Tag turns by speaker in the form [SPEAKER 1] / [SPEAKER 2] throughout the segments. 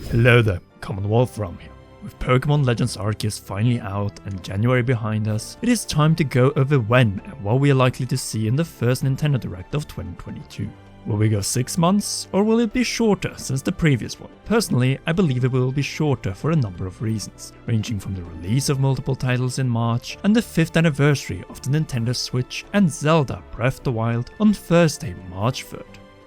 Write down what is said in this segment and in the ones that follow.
[SPEAKER 1] Hello there, Commonwealth Realm here. With Pokemon Legends Arceus finally out and January behind us, it is time to go over when and what we are likely to see in the first Nintendo Direct of 2022. Will we go 6 months, or will it be shorter since the previous one? Personally, I believe it will be shorter for a number of reasons, ranging from the release of multiple titles in March and the 5th anniversary of the Nintendo Switch and Zelda Breath of the Wild on Thursday, March 3rd.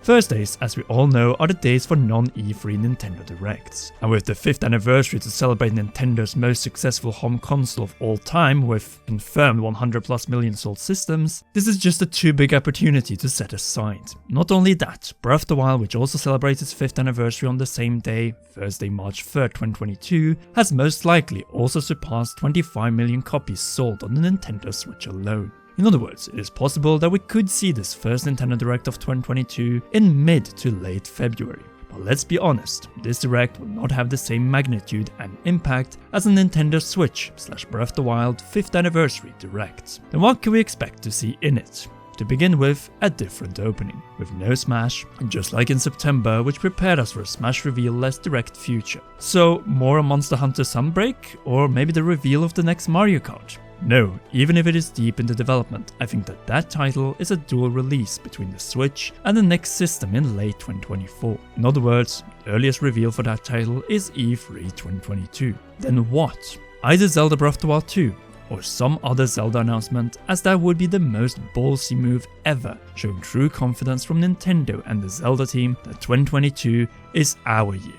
[SPEAKER 1] Thursdays, as we all know, are the days for non-E3 Nintendo Directs, and with the 5th anniversary to celebrate Nintendo's most successful home console of all time with confirmed 100+ million sold systems, this is just a too big opportunity to set aside. Not only that, Breath of the Wild, which also celebrates its 5th anniversary on the same day, Thursday, March 3rd, 2022, has most likely also surpassed 25 million copies sold on the Nintendo Switch alone. In other words, it is possible that we could see this first Nintendo Direct of 2022 in mid to late February. But let's be honest, this Direct will not have the same magnitude and impact as a Nintendo Switch / Breath of the Wild 5th Anniversary Direct. Then what can we expect to see in it? To begin with, a different opening, with no Smash, and just like in September, which prepared us for a Smash reveal-less Direct future. So, more a Monster Hunter Sunbreak, or maybe the reveal of the next Mario Kart? No, even if it is deep into development, I think that title is a dual release between the Switch and the next system in late 2024. In other words, the earliest reveal for that title is E3 2022. Then what? Either Zelda Breath of the Wild 2, or some other Zelda announcement, as that would be the most ballsy move ever, showing true confidence from Nintendo and the Zelda team that 2022 is our year,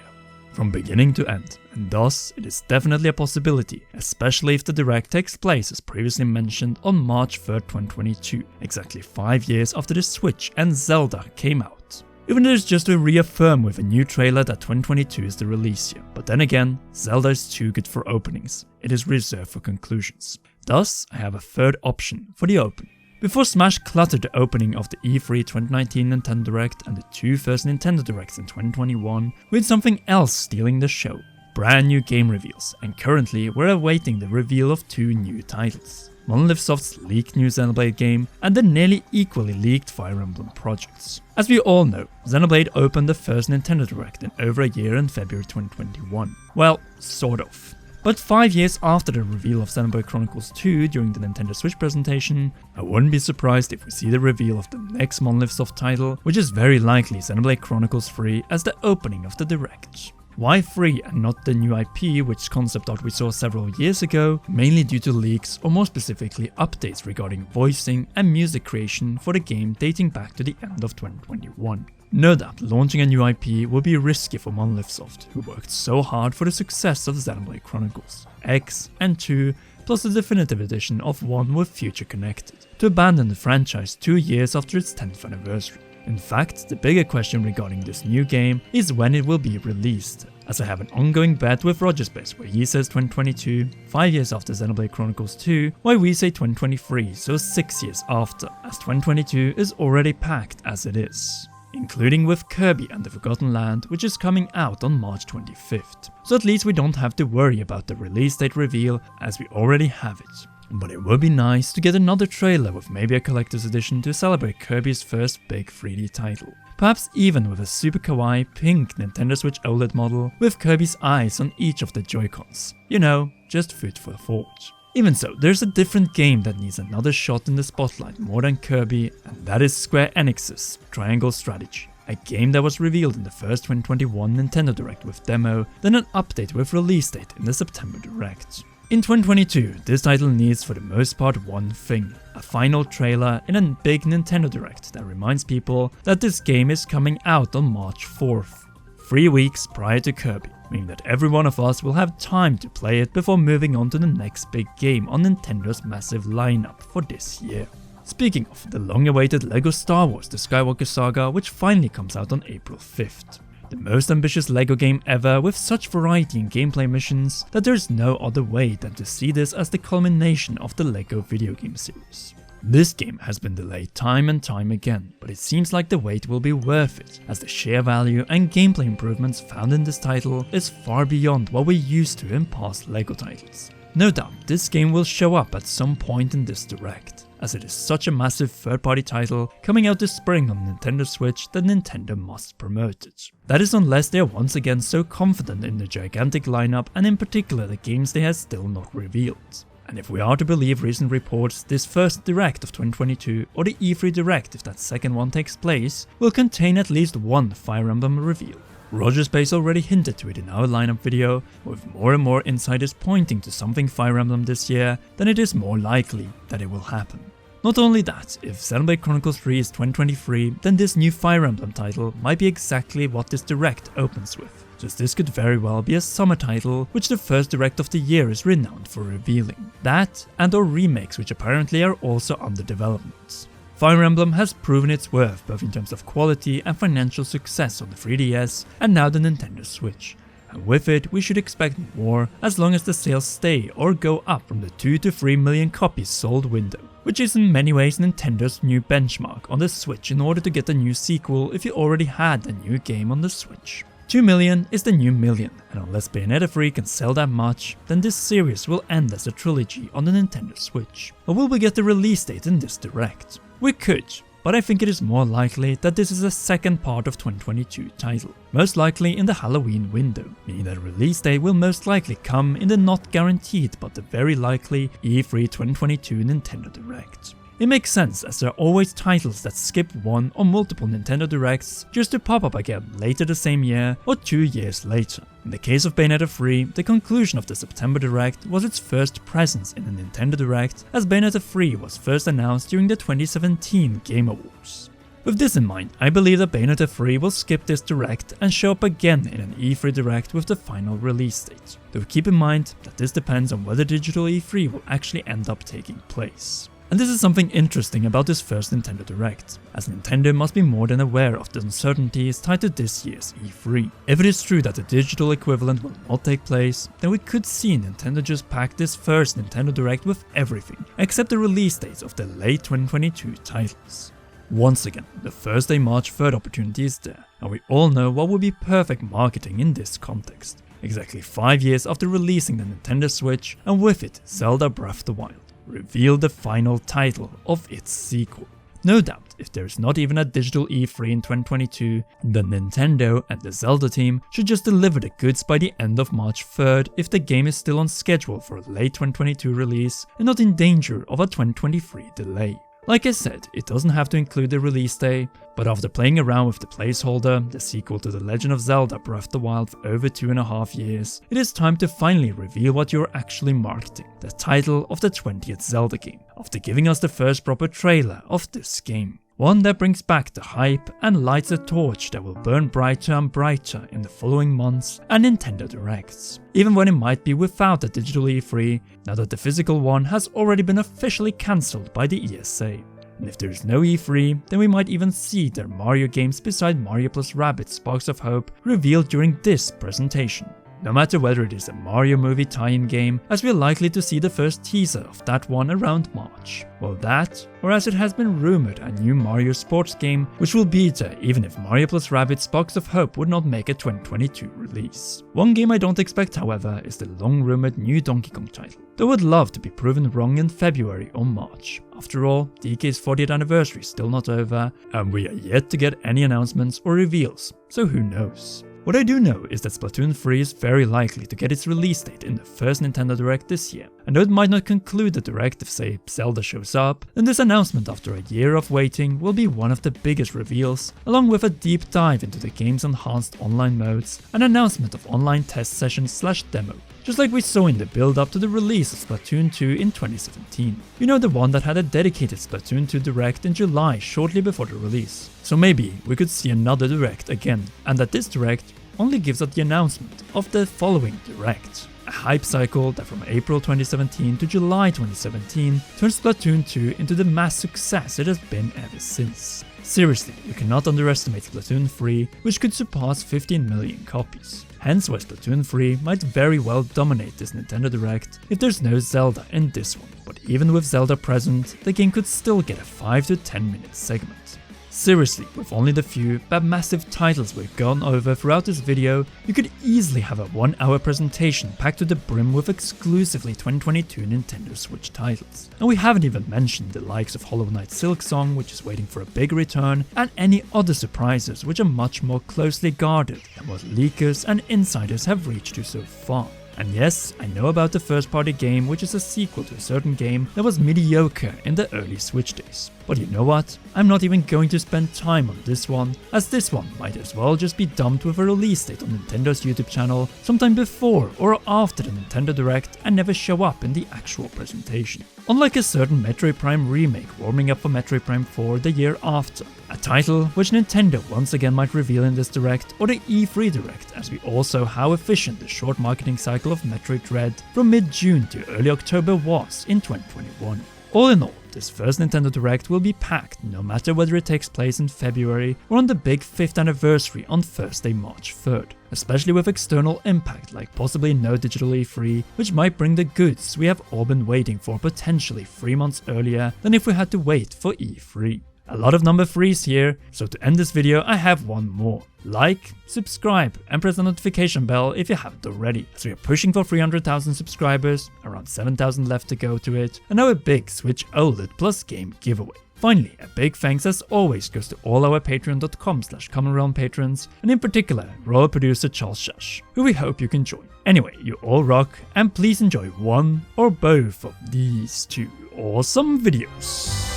[SPEAKER 1] from beginning to end, and thus it is definitely a possibility, especially if the Direct takes place as previously mentioned on March 3rd, 2022, exactly 5 years after the Switch and Zelda came out. Even though it's just to reaffirm with a new trailer that 2022 is the release year, but then again, Zelda is too good for openings, it is reserved for conclusions. Thus, I have a third option for the opening. Before Smash cluttered the opening of the E3 2019 Nintendo Direct and the 2 first Nintendo Directs in 2021, we had something else stealing the show. Brand new game reveals, and currently we're awaiting the reveal of 2 new titles. Monolith Soft's leaked new Xenoblade game and the nearly equally leaked Fire Emblem projects. As we all know, Xenoblade opened the first Nintendo Direct in over a year in February 2021. Well, sort of. But 5 years after the reveal of Xenoblade Chronicles 2 during the Nintendo Switch presentation, I wouldn't be surprised if we see the reveal of the next Monolith Soft title, which is very likely Xenoblade Chronicles 3 as the opening of the Direct. Why 3 and not the new IP, which concept art we saw several years ago, mainly due to leaks or more specifically updates regarding voicing and music creation for the game dating back to the end of 2021. No doubt, launching a new IP will be risky for Monolith Soft, who worked so hard for the success of Xenoblade Chronicles X and 2, plus the definitive edition of 1 with Future Connected, to abandon the franchise 2 years after its 10th anniversary. In fact, the bigger question regarding this new game is when it will be released, as I have an ongoing bet with Rogerspace where he says 2022, 5 years after Xenoblade Chronicles 2, while we say 2023, so 6 years after, as 2022 is already packed as it is. Including with Kirby and the Forgotten Land, which is coming out on March 25th. So at least we don't have to worry about the release date reveal, as we already have it. But it would be nice to get another trailer with maybe a collector's edition to celebrate Kirby's first big 3D title. Perhaps even with a super kawaii pink Nintendo Switch OLED model with Kirby's eyes on each of the Joy-Cons. You know, just food for thought. Even so, there's a different game that needs another shot in the spotlight more than Kirby, and that is Square Enix's Triangle Strategy. A game that was revealed in the first 2021 Nintendo Direct with demo, then an update with release date in the September Direct. In 2022, this title needs for the most part one thing, a final trailer in a big Nintendo Direct that reminds people that this game is coming out on March 4th, 3 weeks prior to Kirby, meaning that every one of us will have time to play it before moving on to the next big game on Nintendo's massive lineup for this year. Speaking of the long-awaited LEGO Star Wars The Skywalker Saga, which finally comes out on April 5th. The most ambitious LEGO game ever with such variety in gameplay missions that there is no other way than to see this as the culmination of the LEGO video game series. This game has been delayed time and time again, but it seems like the wait will be worth it, as the sheer value and gameplay improvements found in this title is far beyond what we're used to in past LEGO titles. No doubt this game will show up at some point in this direct, as it is such a massive third-party title coming out this spring on Nintendo Switch that Nintendo must promote it. That is unless they are once again so confident in the gigantic lineup and in particular the games they have still not revealed. And if we are to believe recent reports, this first Direct of 2022, or the E3 Direct if that second one takes place, will contain at least one Fire Emblem reveal. Roger Space already hinted to it in our lineup video, with more and more insiders pointing to something Fire Emblem this year, then it is more likely that it will happen. Not only that, if Xenoblade Chronicles 3 is 2023, then this new Fire Emblem title might be exactly what this Direct opens with. Just this could very well be a summer title, which the first Direct of the year is renowned for revealing. That, and or remakes which apparently are also under development. Fire Emblem has proven its worth both in terms of quality and financial success on the 3DS and now the Nintendo Switch. And with it we should expect more as long as the sales stay or go up from the 2 to 3 million copies sold window, which is in many ways Nintendo's new benchmark on the Switch in order to get a new sequel if you already had a new game on the Switch. 2 million is the new million, and unless Bayonetta 3 can sell that much, then this series will end as a trilogy on the Nintendo Switch. Or will we get the release date in this Direct? We could, but I think it is more likely that this is a second part of 2022 title, most likely in the Halloween window, meaning that the release date will most likely come in the not guaranteed but the very likely E3 2022 Nintendo Direct. It makes sense as there are always titles that skip one or multiple Nintendo Directs just to pop up again later the same year or 2 years later. In the case of Bayonetta 3, the conclusion of the September Direct was its first presence in a Nintendo Direct, as Bayonetta 3 was first announced during the 2017 Game Awards. With this in mind, I believe that Bayonetta 3 will skip this Direct and show up again in an E3 Direct with the final release date, though keep in mind that this depends on whether digital E3 will actually end up taking place. And this is something interesting about this first Nintendo Direct, as Nintendo must be more than aware of the uncertainties tied to this year's E3. If it is true that the digital equivalent will not take place, then we could see Nintendo just pack this first Nintendo Direct with everything, except the release dates of the late 2022 titles. Once again, the Thursday, March 3rd opportunity is there, and we all know what would be perfect marketing in this context. Exactly 5 years after releasing the Nintendo Switch, and with it Zelda Breath of the Wild reveal the final title of its sequel. No doubt, if there is not even a digital E3 in 2022, then Nintendo and the Zelda team should just deliver the goods by the end of March 3rd if the game is still on schedule for a late 2022 release and not in danger of a 2023 delay. Like I said, it doesn't have to include the release day, but after playing around with the placeholder, the sequel to The Legend of Zelda Breath of the Wild for over 2.5 years, it is time to finally reveal what you're actually marketing, the title of the 20th Zelda game, after giving us the first proper trailer of this game. One that brings back the hype and lights a torch that will burn brighter and brighter in the following months and Nintendo Directs. Even when it might be without a digital E3, now that the physical one has already been officially cancelled by the ESA. And if there is no E3, then we might even see their Mario games beside Mario + Rabbids Sparks of Hope revealed during this presentation. No matter whether it is a Mario movie tie-in game, as we are likely to see the first teaser of that one around March. Well that, or as it has been rumoured, a new Mario sports game, which will be there even if Mario + Rabbids Sparks of Hope would not make a 2022 release. One game I don't expect however is the long rumoured new Donkey Kong title, though I would love to be proven wrong in February or March. After all, DK's 40th anniversary is still not over, and we are yet to get any announcements or reveals, so who knows. What I do know is that Splatoon 3 is very likely to get its release date in the first Nintendo Direct this year, and though it might not conclude the Direct if say Zelda shows up, then this announcement after a year of waiting will be one of the biggest reveals, along with a deep dive into the game's enhanced online modes and announcement of online test sessions / demo. Just like we saw in the build-up to the release of Splatoon 2 in 2017. You know, the one that had a dedicated Splatoon 2 Direct in July shortly before the release. So maybe we could see another Direct again, and that this Direct only gives us the announcement of the following Direct. A hype cycle that from April 2017 to July 2017 turned Splatoon 2 into the mass success it has been ever since. Seriously, you cannot underestimate Splatoon 3, which could surpass 15 million copies. Hence why Splatoon 3 might very well dominate this Nintendo Direct if there's no Zelda in this one, but even with Zelda present, the game could still get a 5 to 10 minute segment. Seriously, with only the few but massive titles we've gone over throughout this video, you could easily have a 1-hour presentation packed to the brim with exclusively 2022 Nintendo Switch titles. And we haven't even mentioned the likes of Hollow Knight Silksong, which is waiting for a big return, and any other surprises which are much more closely guarded than what leakers and insiders have reached to so far. And yes, I know about the first party game, which is a sequel to a certain game that was mediocre in the early Switch days. But you know what? I'm not even going to spend time on this one, as this one might as well just be dumped with a release date on Nintendo's YouTube channel sometime before or after the Nintendo Direct and never show up in the actual presentation. Unlike a certain Metroid Prime remake warming up for Metroid Prime 4 the year after. A title which Nintendo once again might reveal in this Direct or the E3 Direct, as we all saw how efficient the short marketing cycle of Metroid Dread from mid-June to early October was in 2021. All in all, this first Nintendo Direct will be packed no matter whether it takes place in February or on the big 5th anniversary on Thursday, March 3rd, especially with external impact like possibly no digital E3, which might bring the goods we have all been waiting for potentially 3 months earlier than if we had to wait for E3. A lot of number 3s here, so to end this video I have one more. Like, subscribe and press the notification bell if you haven't already, as we are pushing for 300,000 subscribers, around 7,000 left to go to it, and now a big Switch OLED plus game giveaway. Finally, a big thanks as always goes to all our patreon.com/commonrealm patrons, and in particular royal producer Charles Shash, who we hope you can join. Anyway, you all rock, and please enjoy one or both of these two awesome videos.